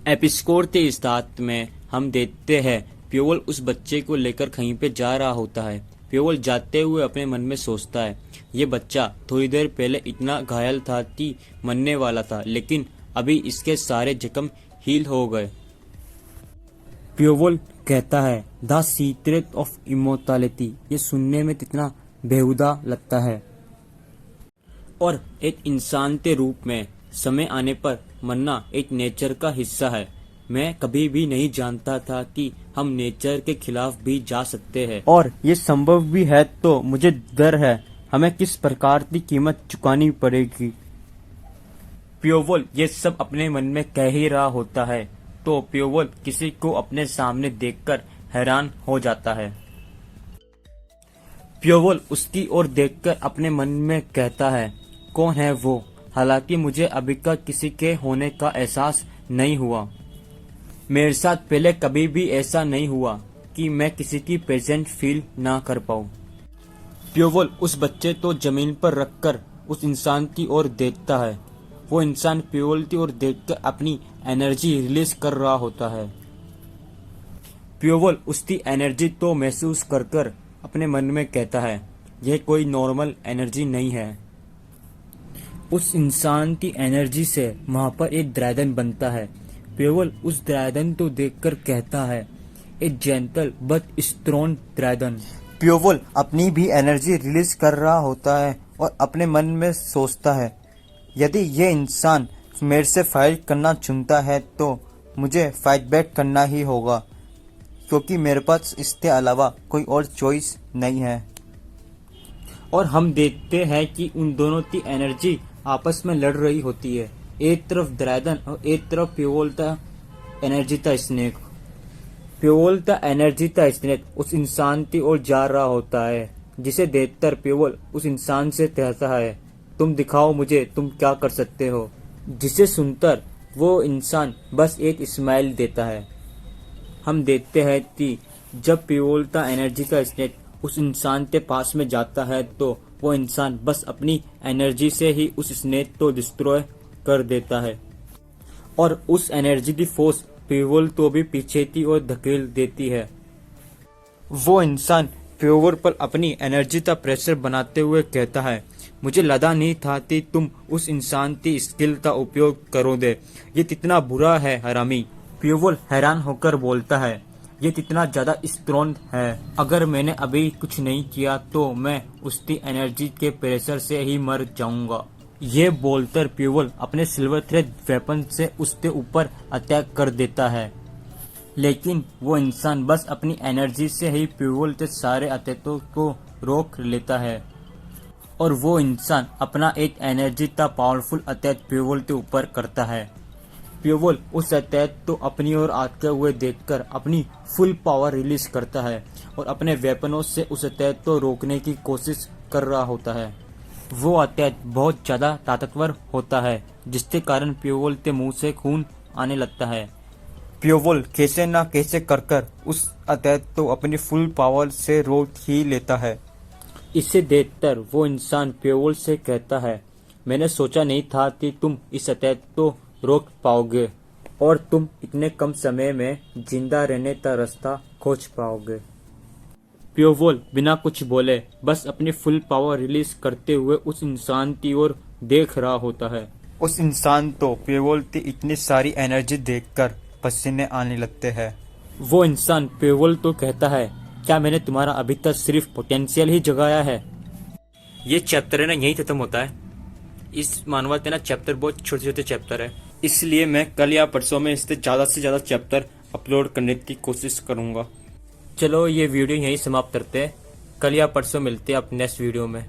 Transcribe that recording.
Episode के start में हम देखते हैं प्योवल उस बच्चे को लेकर कहीं पे जा रहा होता है। प्योवल जाते हुए अपने मन में सोचता है, ये बच्चा थोड़ी देर पहले इतना घायल था कि मरने वाला था, लेकिन अभी इसके सारे जख्म हील हो गए। प्योवल कहता है, द सीक्रेट ऑफ इमोर्टैलिटी। ये सुनने में कितना बेहुदा लगता है। और एक इंसान के रूप में समय आने पर मरना एक नेचर का हिस्सा है। मैं कभी भी नहीं जानता था कि हम नेचर के खिलाफ भी जा सकते हैं, और ये संभव भी है। तो मुझे डर है हमें किस प्रकार की कीमत चुकानी पड़ेगी। प्योवल ये सब अपने मन में कह ही रहा होता है तो प्योवल किसी को अपने सामने देखकर हैरान हो जाता है। प्योवल उसकी ओर देखकर अपने मन में कहता है, कौन है वो? हालांकि मुझे अभी तक किसी के होने का एहसास नहीं हुआ। मेरे साथ पहले कभी भी ऐसा नहीं हुआ कि मैं किसी की प्रेजेंट फील ना कर पाऊँ। प्योवल उस बच्चे को जमीन पर रखकर उस इंसान की ओर देखता है। वो इंसान प्योवल की ओर देखकर अपनी एनर्जी रिलीज कर रहा होता है। प्योवल उसकी एनर्जी तो महसूस कर अपने मन में कहता है, यह कोई नॉर्मल एनर्जी नहीं है। उस इंसान की एनर्जी से वहां पर एक ड्रैगन बनता है। प्योवल उस ड्रैगन को देखकर कहता है, a gentle but strong dragon. प्योवल अपनी भी एनर्जी रिलीज कर रहा होता है और अपने मन में सोचता है, यदि ये इंसान मेरे से फाइट करना चुनता है तो मुझे फाइट बैक करना ही होगा, क्योंकि मेरे पास इसके अलावा कोई और चॉइस नहीं है। और हम देखते हैं कि उन दोनों की एनर्जी आपस में लड़ रही होती है। एक तरफ ड्रैगन और एक तरफ प्योवल का एनर्जी का स्नेक। प्योवल का एनर्जी का स्नेक उस इंसान की ओर जा रहा होता है, जिसे देखकर प्योवल उस इंसान से कहता है, तुम दिखाओ मुझे तुम क्या कर सकते हो। जिसे सुनकर वो इंसान बस एक स्माइल देता है। हम देखते हैं कि जब प्योवल का एनर्जी का स्नेक उस इंसान के पास में जाता है तो वो इंसान बस अपनी एनर्जी से ही उस स्नेक को डिस्ट्रॉय कर देता है, और उस एनर्जी की फोर्स प्योवल को भी पीछे की ओर धकेल देती है। वो इंसान प्योवल पर अपनी एनर्जी का प्रेशर बनाते हुए कहता है, मुझे लगा नहीं था कि तुम उस इंसान की स्किल का उपयोग करोगे। ये कितना बुरा है हरामी। प्योवल हैरान होकर बोलता है, ये कितना ज्यादा स्ट्रॉन्ग है। अगर मैंने अभी कुछ नहीं किया तो मैं उसकी एनर्जी के प्रेशर से ही मर जाऊंगा। ये बोलकर प्योवल अपने सिल्वर थ्रेड वेपन से उसके ऊपर अटैक कर देता है, लेकिन वो इंसान बस अपनी एनर्जी से ही प्योवल के सारे अटैकों को रोक लेता है, और वो इंसान अपना एक एनर्जी का पावरफुल अटैक प्योवल के ऊपर करता है। प्योवल उस अटैक तो अपनी ओर आते हुए देखकर अपनी फुल पावर रिलीज करता है और अपने वेपनों से उस अटैक को रोकने की कोशिश कर रहा होता है। वो अटैक बहुत ज्यादा ताकतवर होता है, जिसके कारण प्योवल के मुंह से खून आने लगता है। प्योवल कैसे ना कैसे कर उस अटैक को अपनी फुल पावर से रोक ही लेता है। इसे देखकर वो इंसान प्योवल से कहता है, मैंने सोचा नहीं था कि तुम इस अटैक को रोक पाओगे और तुम इतने कम समय में जिंदा रहने का रास्ता खोज पाओगे। प्योवल बिना कुछ बोले बस अपनी फुल पावर रिलीज करते हुए उस इंसान की ओर देख रहा होता है। उस इंसान तो प्योवल की इतनी सारी एनर्जी देखकर पसीने आने लगते हैं। वो इंसान प्योवल तो कहता है, क्या मैंने तुम्हारा अभी तक सिर्फ पोटेंशियल ही जगाया है? ये चैप्टर है ना यही खत्म होता है। इस मानवा के ना चैप्टर बहुत छोटे छोटे चैप्टर है, इसलिए मैं कल या परसों में इससे ज़्यादा से ज़्यादा चैप्टर अपलोड करने की कोशिश करूँगा। चलो ये वीडियो यहीं समाप्त करते हैं। कल या परसों मिलते हैं अपने नेक्स्ट वीडियो में।